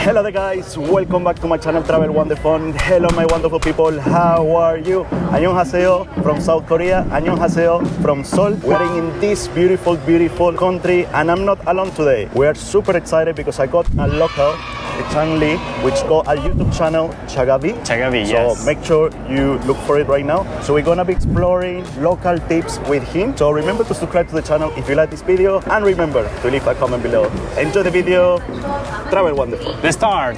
Hello there guys, welcome back to my channel Travel Wonderful. Hello my wonderful people, how are you? Annyeonghaseyo from South Korea, Annyeonghaseyo from Seoul. We're in this beautiful country and I'm not alone today. We are super excited because I got a local, Cheonggyecheon, which got a YouTube channel, Chagabee. Chagabee, so yes. So make sure you look for it right now. So we're gonna be exploring local tips with him. So remember to subscribe to the channel if you like this video and remember to leave a comment below. Enjoy the video, travel wonderful. Let's start.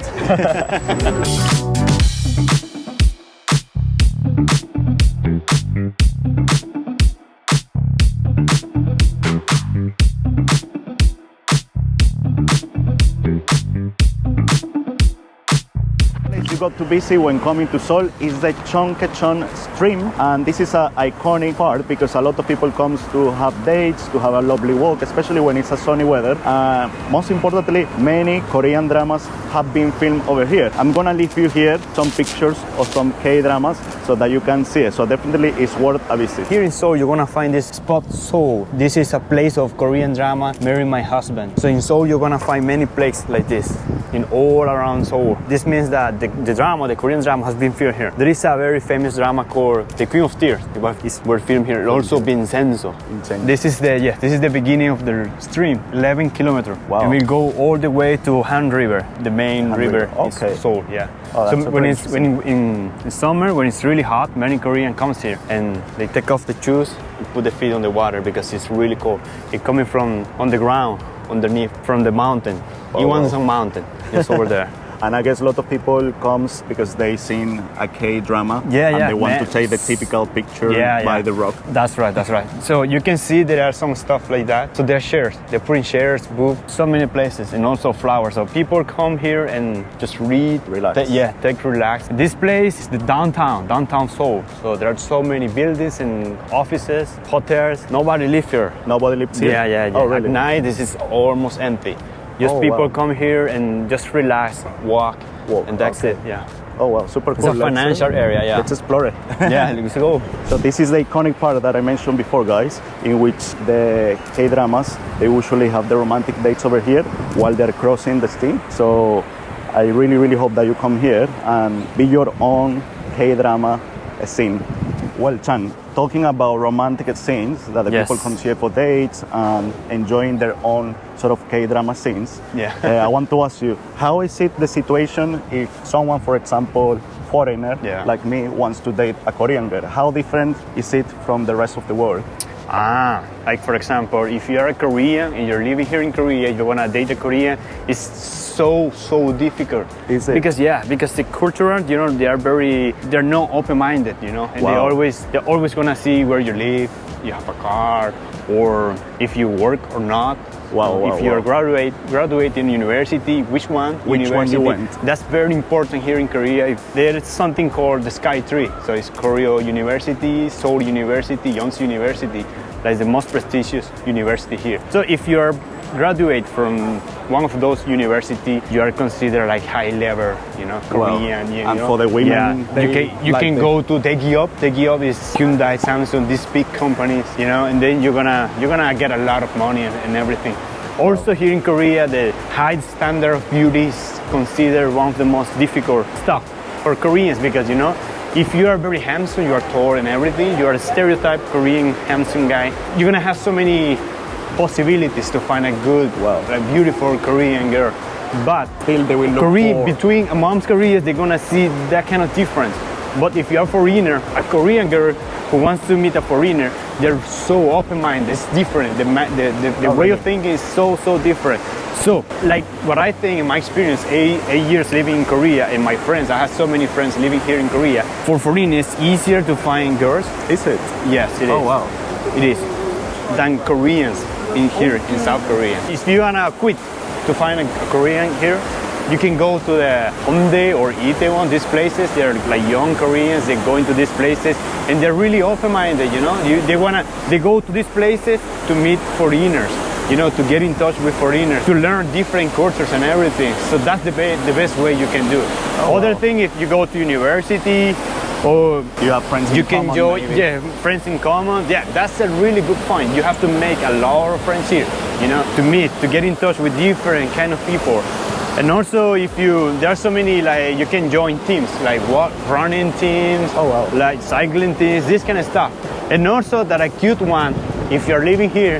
You got to visit when coming to Seoul is the Cheonggyecheon stream, and this is an iconic part because a lot of people comes to have dates, to have a lovely walk, especially when it's a sunny weather. Most importantly, many Korean dramas have been filmed over here. I'm gonna leave you here some pictures of some K-dramas so that you can see it. So definitely it's worth a visit. Here in Seoul, you're gonna find this spot Seoul. This is a place of Korean drama, Marry My Husband. So in Seoul, you're gonna find many places like this in all around Seoul. This means that the Korean drama has been filmed here. There is a very famous drama called The Queen of Tears. It was filmed here. Also Vincenzo. This is the beginning of the stream, 11 kilometers. Wow. And we'll go all the way to Han River, the main river in Seoul. Yeah. Oh, so when in summer, when it's really hot, many Koreans comes here and they take off the shoes and put the feet on the water because it's really cold. It's coming from on the ground, underneath, from the mountain. Gwanghwamun mountain, it's over there. And I guess a lot of people comes because they seen a K-drama and they want to take the typical picture by the rock. That's right. So you can see there are some stuff like that. So there are chairs, they're putting chairs, booths, so many places, and also flowers. So people come here and just read, relax. Take relax. This place is the downtown Seoul. So there are so many buildings and offices, hotels. Nobody lives here. Nobody lives here? Yeah. Oh, really? At night, this is almost empty. Just people come here and just relax, walk, and that's it. Yeah. Oh wow, super cool. It's a financial area. Yeah. Let's explore it. Yeah, let's go. So this is the iconic part that I mentioned before, guys, in which the K-dramas, they usually have the romantic dates over here while they're crossing the stream. So I really hope that you come here and be your own K-drama scene. Well, Chan, talking about romantic scenes that the people come here for dates and enjoying their own sort of K-drama scenes. Yeah. I want to ask you, how is it the situation if someone, for example, foreigner like me wants to date a Korean girl? How different is it from the rest of the world? Like for example, if you're a Korean and you're living here in Korea, you wanna date a Korean, it's so difficult. Is it? Because the cultural, they're not open-minded, and they're always gonna see where you live, you have a car, or if you work or not. If you're graduate in university, which one you went? That's very important here in Korea. There is something called the Sky Tree. So it's Korea University, Seoul University, Yonsei University. That's the most prestigious university here. So if you're graduate from one of those universities, you are considered like high level, Korean. And for the women, you can go to Daegiop. Daegiop is Hyundai, Samsung, these big companies, and then you're gonna get a lot of money and everything. Also here in Korea, the high standard of beauty is considered one of the most difficult stuff for Koreans because if you are very handsome, you are tall and everything, you are a stereotype Korean handsome guy, you're gonna have so many possibilities to find a good, a beautiful Korean girl. But still they will look between amongst Koreans, they're gonna see that kind of difference. But if you're a foreigner, a Korean girl who wants to meet a foreigner, they're so open-minded. It's different. The way of thinking is so different. So, like what I think in my experience, 8 years living in Korea, and my friends, I have so many friends living here in Korea. For foreigners, it's easier to find girls. Is it? Yes, it is. Oh wow. It is. Than Koreans in South Korea. If you wanna quit to find a Korean here, you can go to the Hongdae or Itaewon, these places. They're like young Koreans, they go into these places and they're really open-minded, they go to these places to meet foreigners, to get in touch with foreigners, to learn different cultures and everything. So that's the best way you can do it. Other thing, if you go to university, or you have friends in common. You can join, friends in common. Yeah, that's a really good point. You have to make a lot of friends here, to meet, to get in touch with different kind of people. And also, if there are so many, like, you can join teams, like running teams, Oh, wow. like cycling teams, this kind of stuff. And also that a cute one, if you're living here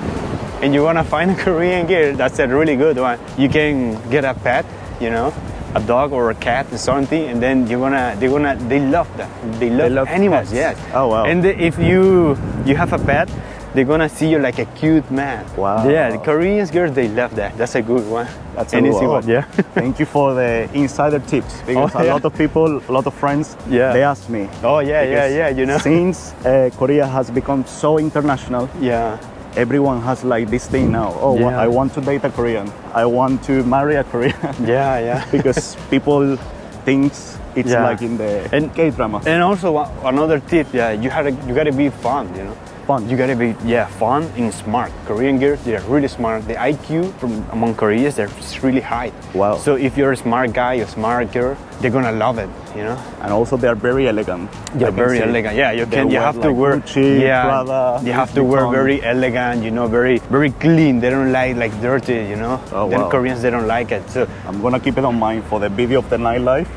and you wanna find a Korean girl, that's a really good one. You can get a pet, you know, a dog or a cat or something, and then they love that. They love animals, pets. yes. Oh, wow. And if you have a pet, they're gonna see you like a cute man. Wow. Yeah, the Korean girls, they love that. That's a good one. That's a An good easy one. one, yeah. Thank you for the insider tips, because Oh, yeah. a lot of people, a lot of friends, Yeah. they ask me. Oh yeah, Because you know. Since Korea has become so international, Yeah. everyone has like this thing now. Oh, Yeah. I want to date a Korean. I want to marry a Korean. Yeah. Because people thinks it's Yeah. like in the And- K-dramas. And also another tip, yeah, you gotta be fun, you know. Fun. You gotta be fun and smart. Korean girls, they're really smart. The IQ from among Koreans, they're really high. Wow. So if you're a smart guy, a smart girl, they're gonna love it, you know. And also they are very elegant. They're I can very see. elegant. Yeah, you They have to like wear Gucci, Prada, you have Louis to wear Vuitton. very elegant, you know, very clean. They don't like dirty, you know. Oh, Then wow. Koreans, they don't like it. So I'm gonna keep it on mind for the video of the nightlife.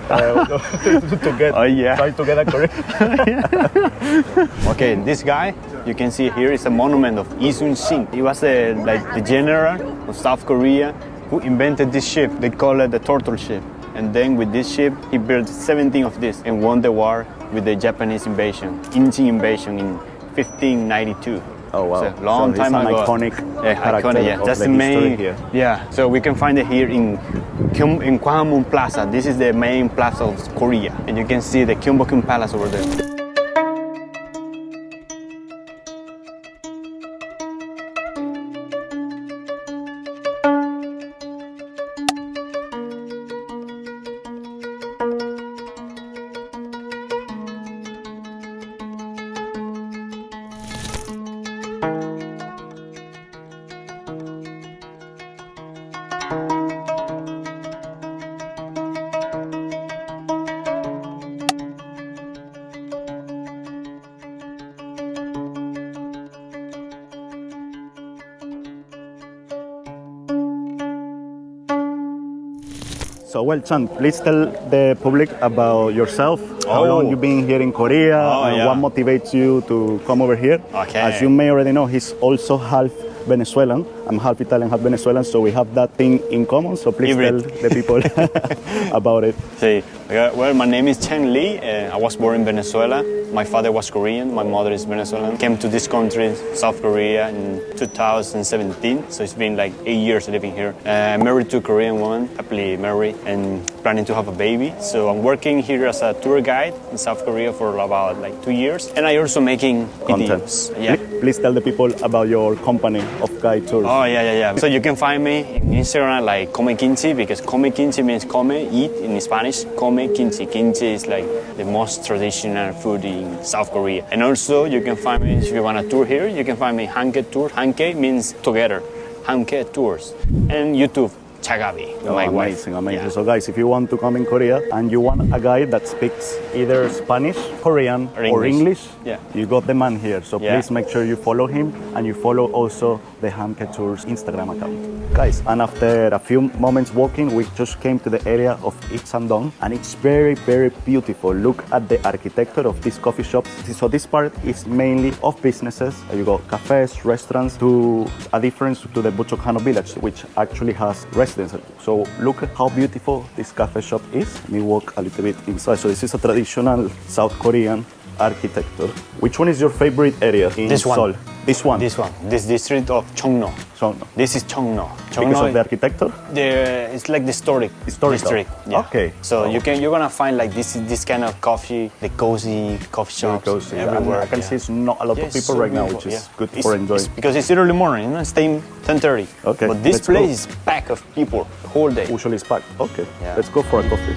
To get, Oh, yeah. try to get a Korean. okay, this guy you can see here is a monument of Yi Sun-sin. He was the general of South Korea who invented this ship. They call it the turtle ship. And then with this ship, he built 17 of this and won the war with the Japanese invasion, Inji invasion in 1592. Oh, wow. So long So time he's an ago. iconic character iconic, yeah. of That's the the history main. here. Yeah. So we can find it here in Gwanghwamun Plaza. This is the main plaza of Korea, and you can see the Gyeongbokgung Palace over there. So, well, Chan, please tell the public about yourself, how Oh. long you've been here in Korea, and yeah. what motivates you to come over here. Okay. As you may already know, he's also half Venezuelan. I'm half Italian, half Venezuelan, so we have that thing in common. So please Hybrid. tell the people about it. Sí. Well, my name is Chen Lee. I was born in Venezuela. My father was Korean. My mother is Venezuelan. Came to this country, South Korea, in 2017. So it's been like 8 years living here. Married to a Korean woman, happily married, and planning to have a baby. So I'm working here as a tour guide in South Korea for about like 2 years. And I also making Content. videos. Yeah. Please tell the people about your company of guide tours. Oh, yeah. So you can find me in Instagram like Come Kimchi, because Come Kimchi means come, eat in Spanish. Come Kimchi. Kimchi is like the most traditional food in South Korea. And also you can find me, if you want a tour here, you can find me Hanke Tour. Hanke means together. Hanke Tours. And YouTube, Chagabe, Oh, my wife. amazing. Yeah. So guys, if you want to come in Korea and you want a guide that speaks either Spanish, Korean, or English, Yeah. you got the man here. So Yeah. please make sure you follow him and you follow also the Hanke Tours Instagram account. Guys, and after a few moments walking, we just came to the area of Ikseon-dong, and it's very, very beautiful. Look at the architecture of this coffee shop. So this part is mainly of businesses. You got cafes, restaurants, to a difference to the Gyeongbokgung Hanok Village, which actually has residences. So look at how beautiful this cafe shop is. Let me walk a little bit inside. So this is a traditional South Korean architecture. Which one is your favorite area in This one. Seoul? This one. This one, this district of Cheongno. So, This is Cheongno. because of the architecture? It's like the historical district. Yeah. Okay. So Oh. you're gonna find like this kind of coffee, the cozy coffee shops Cozy. And everywhere. I can see it's not a lot Yeah, of it's people so right now, beautiful, which is yeah. good It's- for enjoying. it's because it's early morning, you know, it's 10:30. Okay, But this let's go. place is packed of people the whole day. Usually it's packed. Okay, Yeah. let's go for a coffee.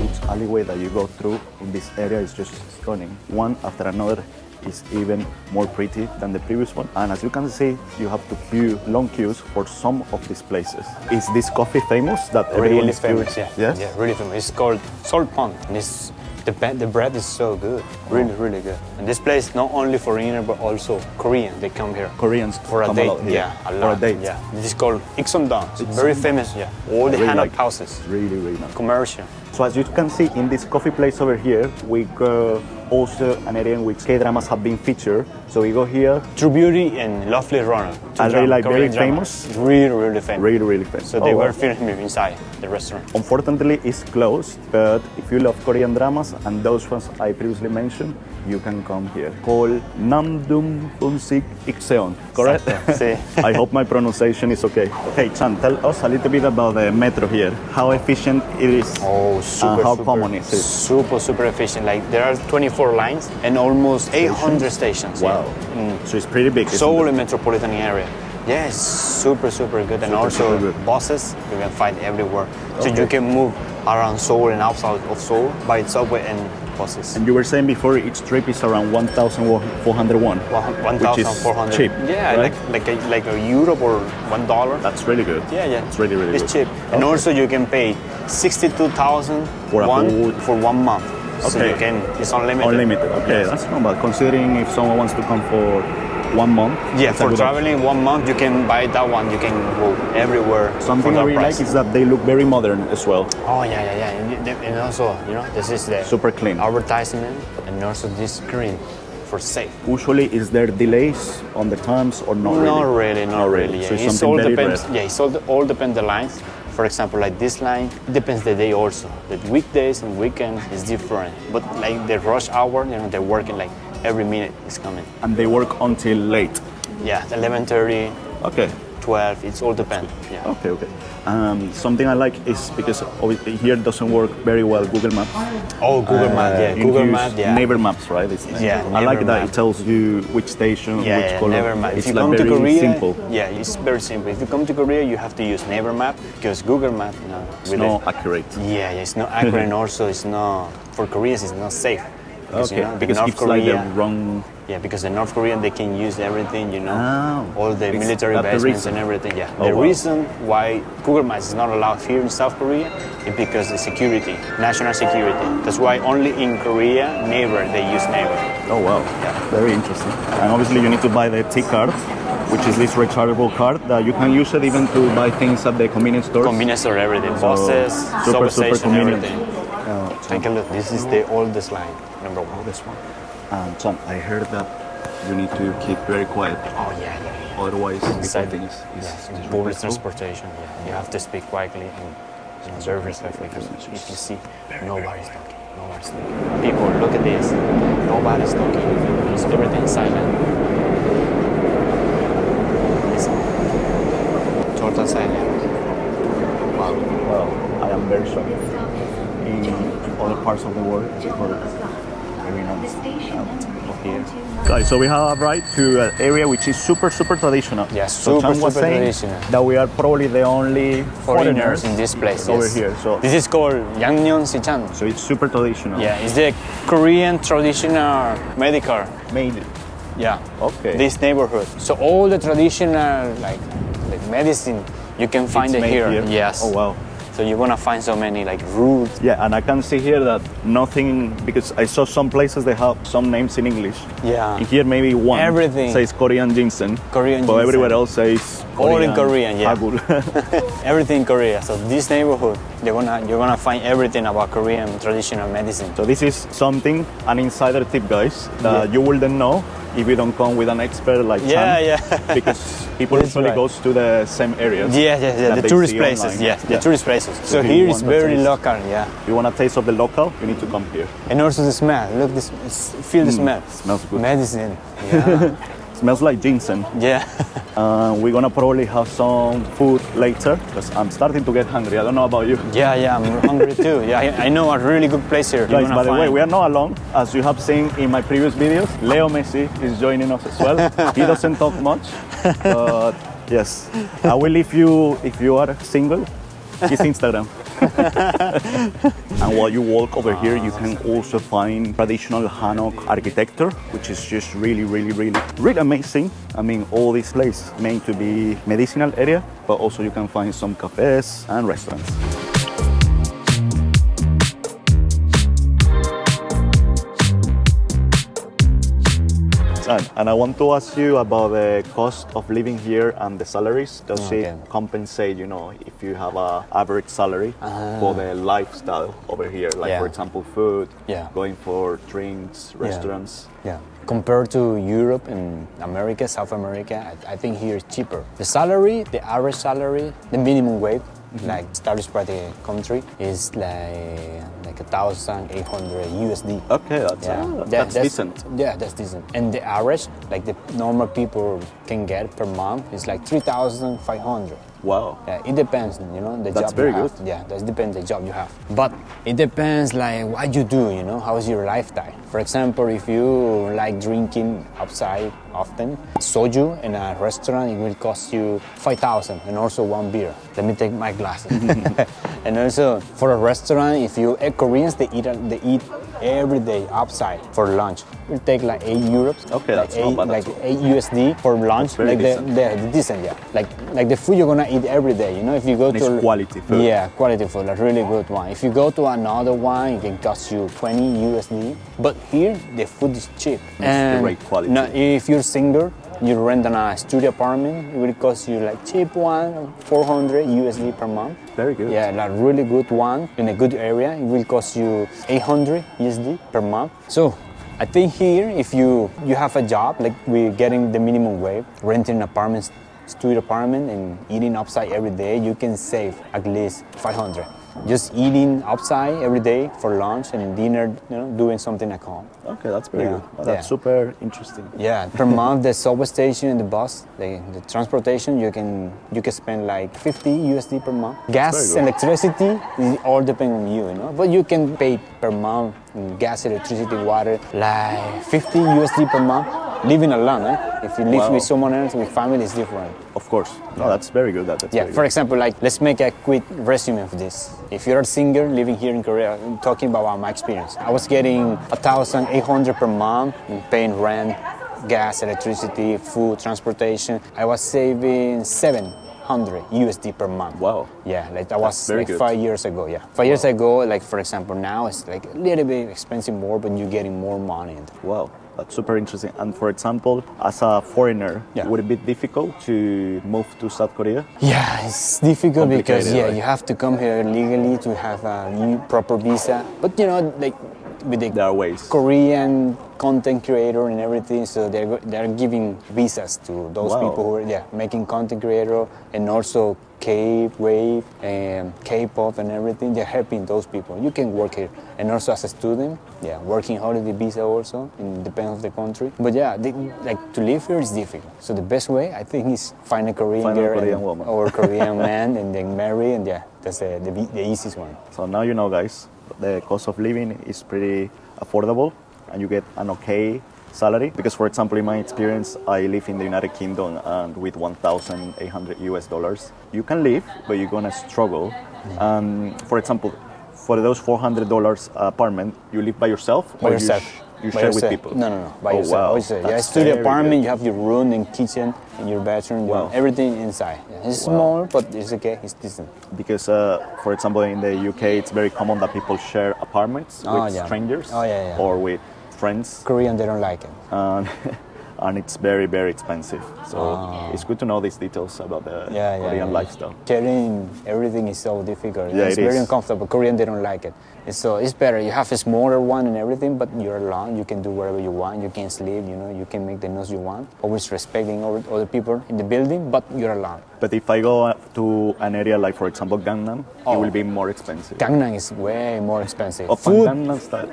Each alleyway that you go through will this area is just stunning. One after another is even more pretty than the previous one. And as you can see, you have to queue, long queues for some of these places. Is this coffee famous that everyone Really is famous, curious? yeah. Yes? Yeah, really famous. It's called Salt Pond, and it's the bread is so good, really good. And this place not only foreigner but also Korean. They come here Koreans for a come date. lot here. Yeah, a For lot. a date. Yeah, this is called Ikseon-dong. It's very famous. Yeah, all the Really hanok like it. houses, Really, really nice. commercial. So as you can see in this coffee place over here, we go also an area in which K-dramas have been featured. So we go here. True Beauty and Lovely Runner. Are they like very Korean dramas. famous? Really famous. Really famous. So they Oh, were wow. filming inside the restaurant. Unfortunately, it's closed, but if you love Korean dramas and those ones I previously mentioned, you can come here. Called Namdum Bunsik Ikseon, correct? Sí. I hope my pronunciation is okay. Okay, Chan, tell us a little bit about the metro here. How efficient it is. Oh, super, how super, common is it? super efficient. Like there are 24 lines and almost 800 stations. Wow. Yeah. So it's pretty big. isn't Seoul it? and metropolitan area. Yeah, it's super good. And also super good. buses you can find everywhere. So Okay. you can move around Seoul and outside of Seoul by subway and buses. And you were saying before each trip is around 1,400 won, which is 1,400. cheap. Yeah, right? like a Europe or $1. That's really good. Yeah. It's really good. It's cheap. And Okay. also you can pay 62,000 For a won whole- for 1 month. So Okay. you can, it's unlimited. Unlimited. Okay, Yes. that's not bad. Considering if someone wants to come for 1 month. Yeah, it's a for good traveling 1 month, you can buy that one. You can go everywhere. Something for I that really price. like is that they look very modern as well. Oh yeah. And also, this is the Super clean. advertisement, and also this screen for safe. Usually, is there delays on the times or not really? Not really. Yeah. So it's It's something all very depends. rare. Yeah, it's all depends the lines. For example, like this line, it depends the day also. The weekdays and weekends is different. But like the rush hour, they're working like every minute is coming. And they work until late. Yeah, 11:30, Okay. 12. It's all depends. Yeah. Okay. Something I like is because obviously here doesn't work very well Google Maps. Oh, Google Maps. Yeah, You Google use Maps. Yeah. Naver Maps, right? Yeah, I like Naver that Maps. it tells you which station, which color. Naver Map. It's If you like come to very Korea, simple. yeah, it's very simple. If you come to Korea, you have to use Naver Map because Google Map, It's not accurate. Yeah, it's not accurate, and also it's not for Koreans. It's not safe. Because, Okay. the Because North it's like Korea, the wrong. yeah, because the North Korean they can use everything, Oh. all the Is military that the basements reason? and everything. Yeah, Oh, the wow. reason why Google Maps is not allowed here in South Korea is because the security, national security. That's why only in Korea, Naver they use Naver. Oh wow, very interesting. And obviously you need to buy the T card, which is this rechargeable card that you can use it even to buy things at the convenience stores. Convenience store, everything, buses, super subway station, convenient. everything. Take a look. This is the oldest line, number 1. This one. John, I heard that you need to keep very quiet. Oh yeah. Otherwise, Inside everything is public disrespectful. transportation. Yeah, you have to speak quietly and very respectfully. Because if you see, nobody's talking. People, look at this. Nobody's talking. It's everything silent. It's total silent. Wow. Well, I am very shocked. In other parts of the world, it's very nice. Here. Guys, so we have arrived to an area which is super traditional. Yeah, so Chan was super saying traditional. that we are probably the only Foreigners in this place. over yes. here. So This is called Yangnyeon-sichan. so it's super traditional. Yeah, it's the Korean traditional medical. Made. Yeah. Okay. This neighborhood. So all the traditional like medicine you can find It's it made here. here? Yes. Oh wow. So you're gonna find so many like roots. Yeah, and I can see here that nothing, because I saw some places they have some names in English. Yeah. In here maybe one Everything. says Korean ginseng. Korean But ginseng. everywhere else says All in Korean, yeah. hagul. Everything in Korea. So this neighborhood, you're gonna find everything about Korean traditional medicine. So this is something, an insider tip, guys, that you wouldn't know if you don't come with an expert like Chan. Yeah. Because people That's usually right. goes to the same areas. Yeah. that The they tourist see places. online. Yeah, the tourist places. So if you here is want to very taste- local. Yeah. If you want a taste of the local, you need to come here. And also the smell. Look, feel the smell. Smells good. Medicine. Yeah. Smells like ginseng. Yeah. We're gonna probably have some food later because I'm starting to get hungry. I don't know about you. Yeah, I'm hungry too. Yeah, I know a really good place here. Guys, by the way, we are not alone. As you have seen in my previous videos, Leo Messi is joining us as well. He doesn't talk much, but yes, I will leave you, if you are single, his Instagram. And while you walk over here, you can also find traditional Hanok architecture, which is just really amazing. I mean, all this place meant to be medicinal area, but also you can find some cafes and restaurants. And I want to ask you about the cost of living here and the salaries. Does it compensate, you know, if you have an average salary for the lifestyle over here? Like, for example, food, going for drinks, restaurants? Yeah. Compared to Europe and America, South America, I think here is cheaper. The salary, the average salary, the minimum wage, like established by the country, is like 1,800 USD. Okay, that's decent. Yeah, that's decent. And the average, like the normal people can get per month, is like 3,500. Wow. Yeah, it depends, you know, the That's job very you have. good. Yeah, that depends the job you have. But it depends like what you do, you know, how is your lifestyle. For example, if you like drinking outside often, soju in a restaurant, it will cost you 5,000 and also one beer. Let me take my glasses. And also for a restaurant, if you Koreans, they eat every day outside for lunch. It will take like 8 euros. Okay, like that's not bad. Like 8 USD for lunch. Very like decent. the decent, yeah. Like the food you're gonna eat every day. You know, if you go to quality food. Yeah, quality food, a really good one. If you go to another one, it can cost you 20 USD. But here, the food is cheap. It's great quality. Now, if you're single, you rent a studio apartment, it will cost you like cheap one, 400 USD per month. Very good. Yeah, like really good one in a good area, it will cost you 800 USD per month. So I think here, if you have a job, like we're getting the minimum wage, renting an apartment, studio apartment and eating outside every day, you can save at least 500. Just eating outside every day for lunch and dinner, you know, doing something at home. Okay, that's very good. Well, that's Yeah. super interesting. Yeah, per month the subway station and the bus, the transportation, you can spend like 50 USD per month. Gas, electricity, it all depends on you, you know. But you can pay per month in gas, electricity, water, like 50 USD per month. Living alone, eh? If you live with someone else, with family, it's different. Of course. No, that's very good. That's very For good. example, like let's make a quick resume of this. If you're a singer living here in Korea, I'm talking about my experience. I was getting 1,800 per month in paying rent, gas, electricity, food, transportation. I was saving 700 USD per month. Wow. Yeah, like that was very like good. 5 years ago. Yeah, 5 years ago. Like for example, now it's like a little bit expensive more, but you're getting more money. Wow. That's super interesting. And for example, as a foreigner, would it be difficult to move to South Korea? Yeah, it's difficult because Complicated, right? you have to come here legally to have a new proper visa. But you know, like with the There are ways. Korean content creator and everything, so they're giving visas to those people who are making content creator and also K-wave and K-pop and everything. They're helping those people. You can work here, and also as a student, working holiday visa also. It depends on the country. But like to live here is difficult. So the best way I think is find a Korean girl Korean woman. or Korean man and then marry, and that's the easiest one. So now you know, guys, the cost of living is pretty affordable and you get an okay salary. Because for example, in my experience, I live in the United Kingdom and with 1,800 US dollars, you can live, but you're gonna struggle. For example, for those $400 apartment, you live by yourself? By yourself. You By share yourself. with people? No. By Oh, yourself. wow. By yourself. Yeah, That's studio very apartment, good. you have your room and kitchen and your bathroom, Wow. everything inside. Yeah, it's small, but it's okay, it's decent. Because, for example, in the UK, it's very common that people share apartments with strangers or with friends. Korean, they don't like it. And it's very, very expensive. So it's good to know these details about the Korean lifestyle. Sharing everything is so difficult. Yeah, It's it very is. uncomfortable. Korean, they don't like it. So it's better. You have a smaller one and everything, but you're alone. You can do whatever you want. You can sleep, you know, you can make the noise you want. Always respecting other people in the building, but you're alone. But if I go to an area like, for example, Gangnam, it will be more expensive. Gangnam is way more expensive. Gangnam style.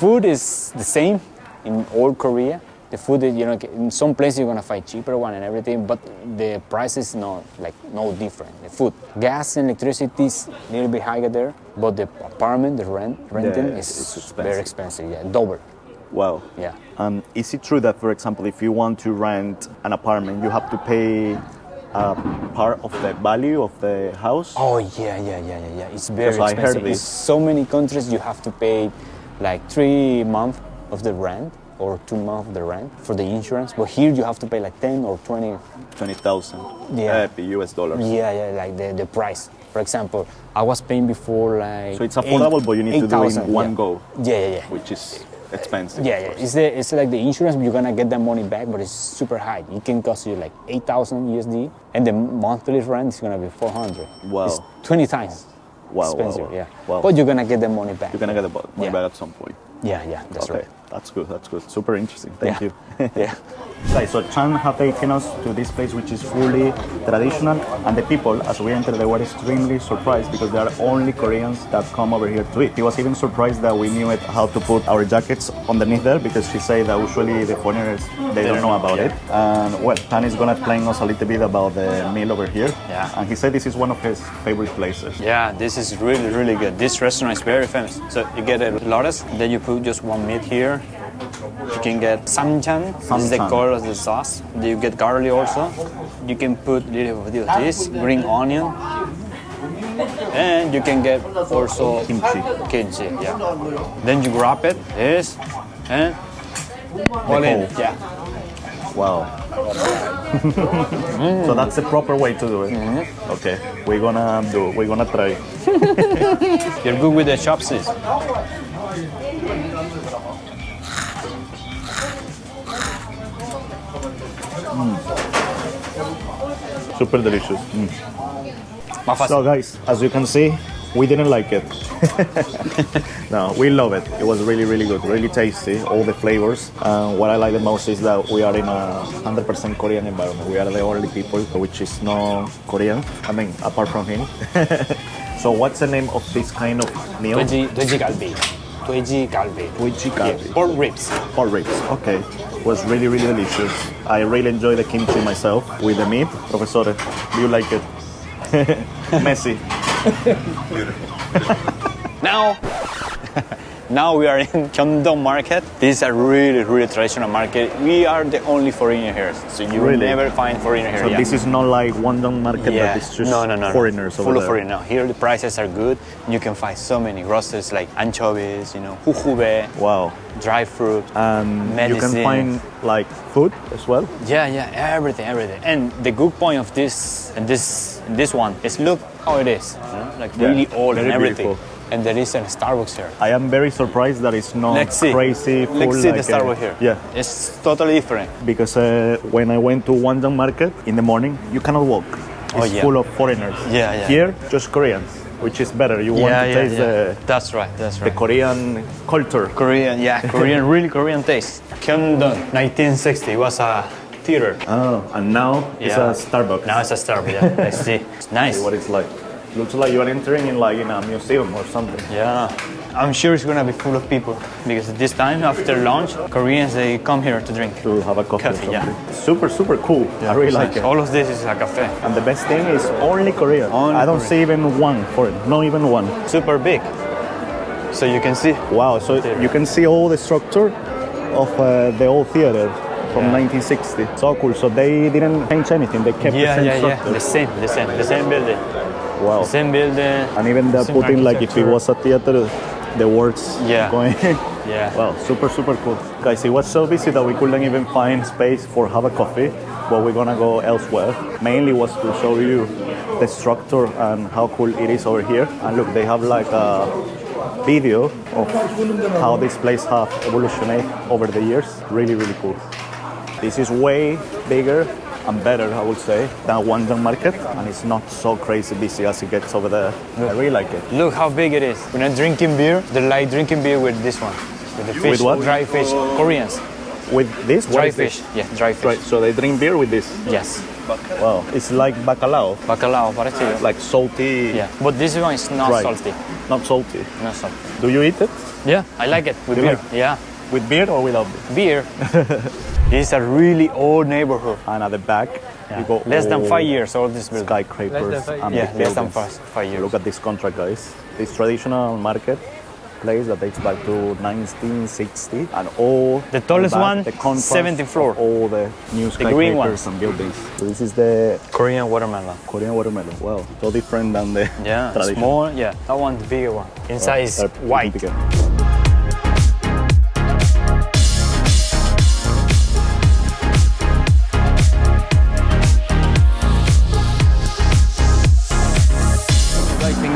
Food is the same in all Korea. The food is, you know, in some places you're gonna find cheaper one and everything, but the price is no different. The food, gas and electricity is a little bit higher there, but the apartment, the renting is expensive. very expensive. Yeah, double. Wow. Yeah. Is it true that, for example, if you want to rent an apartment, you have to pay a part of the value of the house? Oh yeah. It's very Because I heard expensive. In this. so many countries, you have to pay like 3 months of the rent or 2 months of the rent for the insurance. But here you have to pay like 10 or 20. 20,000 Yeah. US dollars. Yeah, like the price. For example, I was paying before like. So it's affordable, but you need to do it in 8,000, one yeah. go, Yeah. which is expensive. Yeah. It's like the insurance, but you're gonna get that money back, but it's super high. It can cost you like 8,000 USD, and the monthly rent is gonna be 400. Wow. It's 20 times Wow, expensive. wow. Yeah. Wow. But you're gonna get the money back. You're gonna get the money Yeah. back at some point. Yeah, that's Okay, right. that's good. Super interesting. Thank Yeah. you. Yeah. Guys, so Chan have taken us to this place which is fully traditional, and the people, as we entered, they were extremely surprised because there are only Koreans that come over here to eat. He was even surprised that we knew how to put our jackets underneath there, because she said that usually the foreigners, they don't know about it. And well, Chan is gonna explain us a little bit about the meal over here. Yeah. And he said this is one of his favorite places. Yeah, this is really good. This restaurant is very famous. So you get a lettuce, then you put just one meat here. You can get samchan. This is the Samchan. color of the sauce. Then you get garlic also. You can put a little bit of this, green onion. And you can get also kimchi, yeah. Then you wrap it, this, and all in. whole. Yeah. Wow. So that's the proper way to do it. Okay, we're gonna try. You're good with the chopsticks. Super delicious. Más fácil. So guys, as you can see, we didn't like it. No, we love it. It was really good, really tasty, all the flavors. What I like the most is that we are in a 100% Korean environment. We are the only people which is not Korean, I mean, apart from him. So what's the name of this kind of meal? 돼지갈비. 돼지갈비. Gyeongmbokgung. Pork ribs. Pork ribs, okay. Was really delicious. I really enjoy the kimchi myself with the meat. Professore, do you like it? Messy. Now we are in Gyeongdong market. This is a really traditional market. We are the only foreigner here, so you will Really? never find foreigner here. So this is not like Gwanghwamun market that is just no. foreigners over Full of there. foreigners. No, here the prices are good. You can find so many groceries like anchovies, jujube, Wow. dry fruit, And you can medicine. find like food as well. Yeah, everything. And the good point of this one is look how it is, like Yeah, really old and very everything. beautiful. And there is a Starbucks here. I am very surprised that it's not Let's see. crazy full. Let's see like, the Starbucks here. Yeah, It's totally different. because when I went to Gwanghwamun market in the morning, you cannot walk. It's Oh, yeah. full of foreigners. Yeah. Here, just Koreans, which is better. You want to taste That's right. the Korean culture. Korean, really Korean taste. Gyeongdong, 1960 was a theater. Oh, and now it's a Starbucks. Now it's a Starbucks. Yeah, let's see. It's nice. What it's like. Looks like you are entering in a museum or something. Yeah, I'm sure it's gonna be full of people because this time after lunch, Koreans they come here to drink. To have a coffee or Coffee, something. yeah. Super cool. I really like it. All of this is a cafe. And the best thing is only Korean. Only I don't Korean. see even one foreign. Not even one. Super big, so you can see. Wow, so you can see all the structure of the old theater from 1960. So cool. So they didn't change anything. They kept the same structure. The same building. Wow. Same building. And even they're same putting like if it architecture. was a theater, the words Yeah. going. Yeah. Wow, super cool. Guys, it was so busy that we couldn't even find space for have a coffee, but we're gonna go elsewhere. Mainly was to show you the structure and how cool it is over here. And look, they have like a video of how this place have evolutioned over the years. Really cool. This is way bigger and better, I would say, than Gwanghwamun market, and it's not so crazy busy as it gets over there. I really like it. Look how big it is. When I'm drinking beer, they like drinking beer with this one, with the fish, With what? dry fish. Koreans, With this, what dry is this? fish. Yeah, dry fish. Right, so they drink beer with this. Yes. Wow, it's like bacalao, Bacalao, parecido. like salty. Yeah, but this one is not Right. salty. Not salty. Not salty. Do you eat it? Yeah, I like it with You beer. like- Yeah, With beer or without beer? beer. This is a really old neighborhood. And at the back, you go Less than all 5 years old this building. skyscrapers and Yeah, big less than buildings. 5 years. Look at this contract, guys. This traditional market place that dates back to 1960, and all The tallest one, the contrast 17th floor. of all the new green skyscrapers and buildings. So this is the Korean watermelon. Korean watermelon. Wow, so different than the Yeah, traditional. small. Yeah, that one's the bigger one. Inside is They're white. bigger.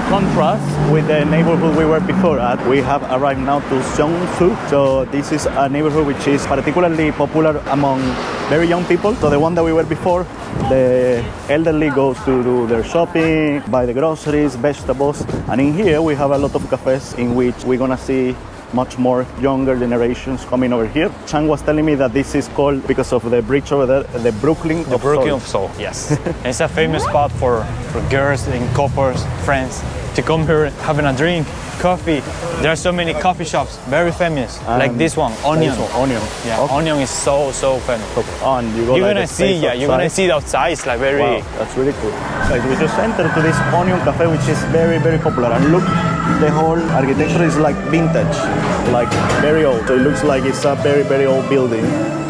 Contrast with the neighborhood we were before at, we have arrived now to Seongsu. So this is a neighborhood which is particularly popular among very young people. So the one that we were before, the elderly goes to do their shopping, buy the groceries, vegetables, and in here we have a lot of cafes in which we're gonna see much more younger generations coming over here. Chang was telling me that this is called, because of the bridge over there, the Brooklyn The Brooklyn of Seoul, yes. It's a famous spot for girls and couples, friends, to come here having a drink, coffee. There are so many coffee shops, very famous, like this one, Onion. Onion. Yeah, Okay. Onion is so famous. And you go You're like gonna the see, space you're gonna outside. see it outside. It's like very. Wow, that's really cool. Guys, we just entered to this Onion Cafe, which is very popular. And look, the whole architecture is like vintage, like very old. So it looks like it's a very old building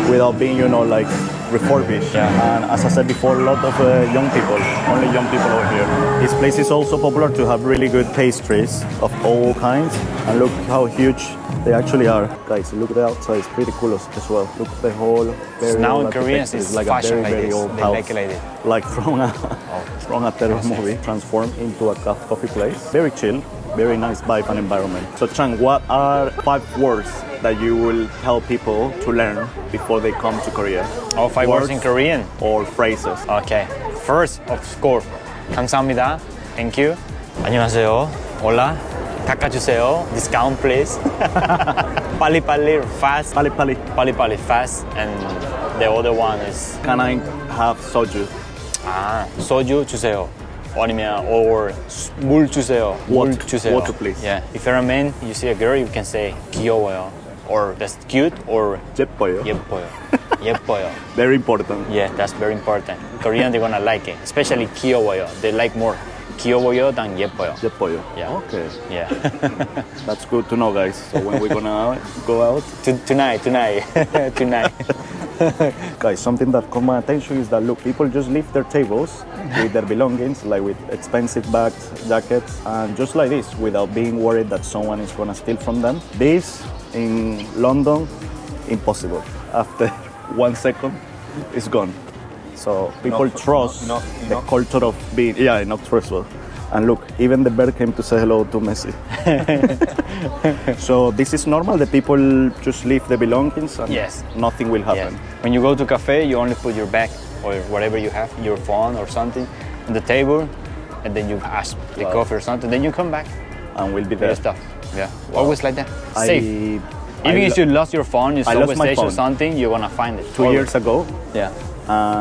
without being, you know, like refurbished. Yeah. And as I said before, a lot of young people, only young people over here. This place is also popular to have really good pastries of all kinds. And look how huge they actually are. Guys, look at the outside, it's pretty cool as well. Look at the whole very Now old in Koreans, architecture. it's like fashion a like very this. old They house. like it like this. Like from a terror movie, transformed into a coffee place. Very chill, very nice vibe and environment. So Chang, what are 5 words that you will tell people to learn before they come to Korea? Oh, 5 words in Korean. Or phrases. Okay. First, of course, 감사합니다. Thank you. 안녕하세요. Hola. 닦아주세요. Discount, please. 빨리빨리, fast. 빨리빨리, fast. And the other one is Can I have soju? 소주 주세요. 아니면 or 물 주세요. 물 주세요. Water, please. Yeah. If you're a man, you see a girl, you can say 귀여워요. Or that's cute or 예뻐요. 예뻐요. 예뻐요. Very important. Yeah, that's very important. Korean, they're gonna like it. Especially 귀여워요. They like more 귀여워요 than 예뻐요. 예뻐요. Yeah. Okay. Yeah. That's good to know, guys. So when we're gonna go out, Tonight. Tonight. guys, something that caught my attention is that look, people just leave their tables with their belongings, like with expensive bags, jackets, and just like this, without being worried that someone is gonna steal from them. This in London, impossible. After 1 second, it's gone. So people trust the culture of being, not trustful. And look, even the bear came to say hello to Messi. So this is normal, the people just leave the belongings and Yes. nothing will happen. Yes. When you go to cafe, you only put your bag or whatever you have, your phone or something, on the table, and then you ask the coffee or something, then you come back And we'll be with there. your stuff. Yeah, always like that. I- Safe. I Even if lo- you lost your phone, you I subway lost my station or phone. something, you're gonna find it. 2 Always. years ago, Yeah.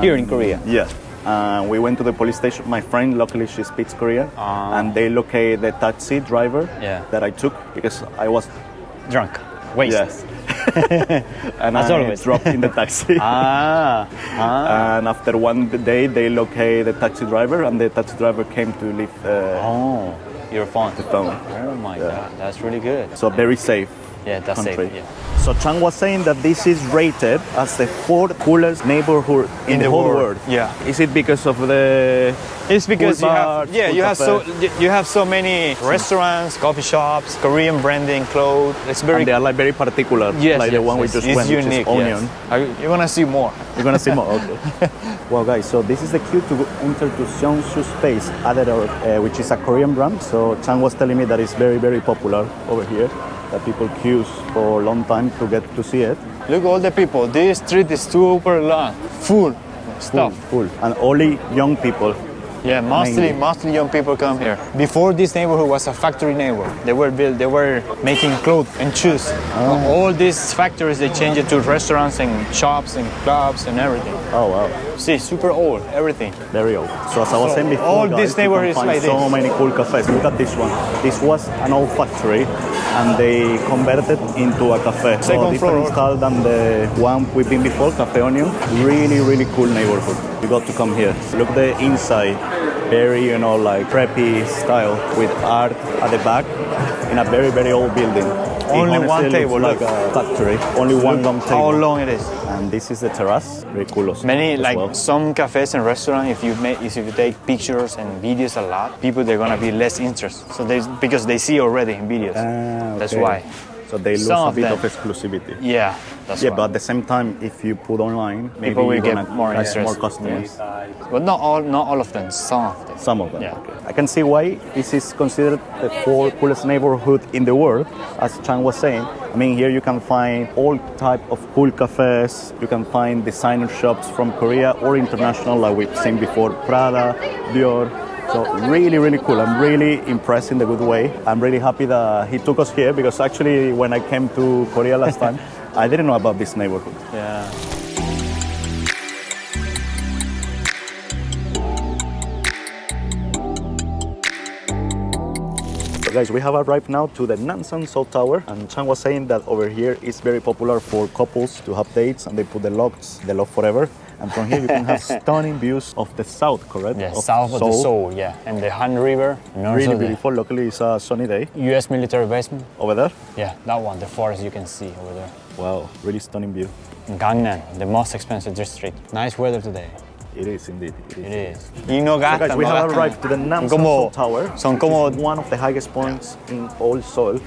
Here in Korea. yeah. We went to the police station. My friend, luckily she speaks Korean, and they locate the taxi driver that I took because I was Drunk. Waste. yes, and As I always. dropped in the taxi. And after 1 day, they locate the taxi driver, and the taxi driver came to leave Oh, your phone. the phone. Oh my God, that's really good. So very safe. Yeah, that's country. safe. Yeah. So Chang was saying that this is rated as the 4th coolest neighborhood in the whole world. Yeah. Is it because of the It's because cool you have, bars, yeah, cool you have so many restaurants, coffee shops, Korean branding, clothes. It's very and they are like very particular, yes, like yes, the one we yes. just It's went, unique. which is Onion. Yes. You're gonna see more. You're gonna see more. Okay. Well, guys, so this is the queue to enter to Seongsu Space, which is a Korean brand. So Chang was telling me that it's very popular over here. That people queues for a long time to get to see it. Look, all the people. This street is super long, full stuff. Full. And only young people. Yeah, mostly young people come here. Before this neighborhood was a factory neighborhood. They were making clothes and shoes. All these factories they changed it to restaurants and shops and clubs and everything. Oh wow, See, super old, everything. very old. So as I was saying before, all guys, this neighborhood is you can find like so this. many cool cafes. Look at this one. This was an old factory, and they converted it into a cafe. Second floor. Different style than the one we've been before, Cafe Onion. Really cool neighborhood. You got to come here. Look the inside. very, you know, like preppy style with art at the back in a very, very old building. Only It honestly one table, looks like a factory. Only one long table. How long it is? And this is the terrace. Very cool also. Many as like well. some cafes and restaurants, if you take pictures and videos a lot, people they're gonna be less interested. So because they see already in videos. That's Okay. why. So they lose Some a of bit them. of exclusivity. Yeah, that's Yeah, why. but at the same time, if you put online, maybe People will you're get gonna more catch interest. more customers. But not all of them. Some of them. Some of them. Yeah. Okay. I can see why this is considered the 4th coolest neighborhood in the world, as Chang was saying. I mean, here you can find all type of cool cafes. You can find designer shops from Korea or international, like we've seen before, Prada, Dior. So really, really cool. I'm really impressed in the good way. I'm really happy that he took us here because actually when I came to Korea last time, I didn't know about this neighborhood. Yeah. So guys, we have arrived now to the Namsan Seoul Tower, and Chang was saying that over here is very popular for couples to have dates, and they put the locks, the love forever. And from here you can have stunning views of the south, correct? Yeah, south of the Seoul, yeah. And the Han River. And also Really the beautiful. Luckily it's a sunny day. US military basement. Over there. Yeah, that one, the forest you can see over there. Wow, really stunning view. Gangnam, the most expensive district. Nice weather today. It is indeed. It is. Y no So gastan, guys, we no have gastan. arrived to the Namsan Como- Seoul Tower. son which como- is one of the highest points in all Seoul.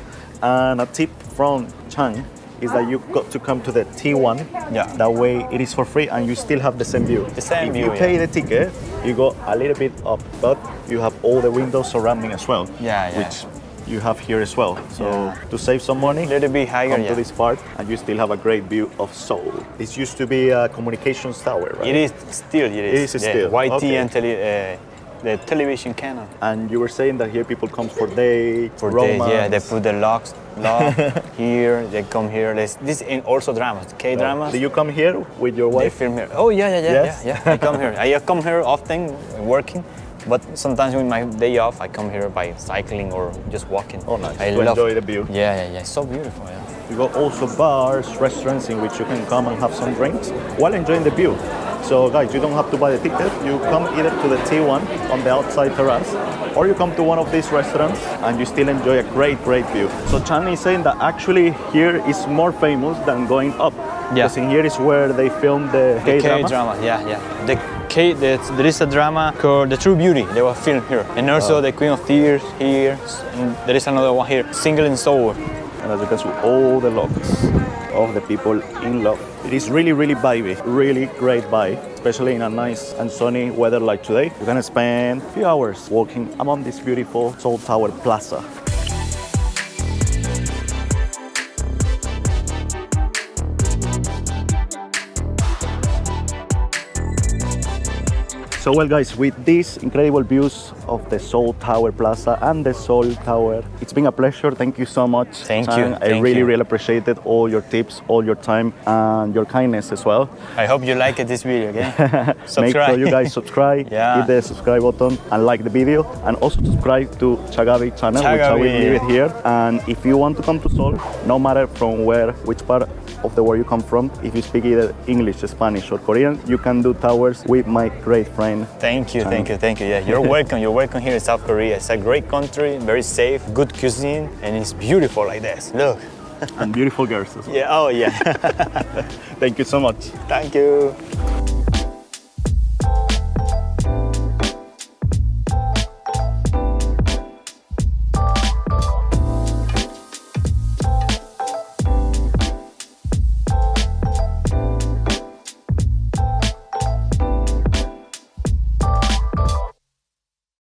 And a tip from Chang is that you got to come to the T1. Yeah. That way it is for free and you still have the same view. The same if view, you pay the ticket, you go a little bit up, but you have all the windows surrounding as well. Yeah, yeah. Which you have here as well. So Yeah. to save some money, A little bit higher, come yeah. to this part and you still have a great view of Seoul. This used to be a communications tower, right? It is still. It is. It is still, YT okay. and the television channel. And you were saying that here people come for dates, For romance. days, yeah, they put the lock here. They come here. This in also dramas, K dramas. Do you come here with your They wife? film here. Oh yeah, Yes? yeah. I come here. I come here often working, but sometimes when my day off, I come here by cycling or just walking. Oh, nice. I To love enjoy the view. Yeah. It's so beautiful. Yeah. You got also bars, restaurants in which you can come and have some drinks while enjoying the view. So guys, you don't have to buy the ticket. You come either to the T1 on the outside terrace, or you come to one of these restaurants and you still enjoy a great view. So Chan is saying that actually here is more famous than going up. Yeah. Because in here is where they filmed the The K-drama. K-drama, yeah. There is a drama called The True Beauty. They were filmed here. And also The Queen of Tears here. And there is another one here, Single in Soul. And as you can see, all the looks of the people in love. It is really vibey, really great vibe, especially in a nice and sunny weather like today. You're gonna spend a few hours walking among this beautiful Seoul Tower Plaza. So well guys, with these incredible views of the Seoul Tower Plaza and the Seoul Tower, it's been a pleasure. Thank you so much. Thank Chang. you. I Thank really you. appreciated all your tips, all your time, and your kindness as well. I hope you liked this video, okay? Make sure you guys subscribe, Yeah. hit the subscribe button and like the video, and also subscribe to Chagabee channel, which I will Chagabee. leave it here. And if you want to come to Seoul, no matter from where, which part of the world you come from, if you speak either English, Spanish or Korean, you can do towers with my great friend. Thank you. Yeah, you're welcome. You're welcome here in South Korea. It's a great country, very safe, good cuisine, and it's beautiful like this. Look. And beautiful girls as well. Yeah, oh yeah. Thank you so much. Thank you.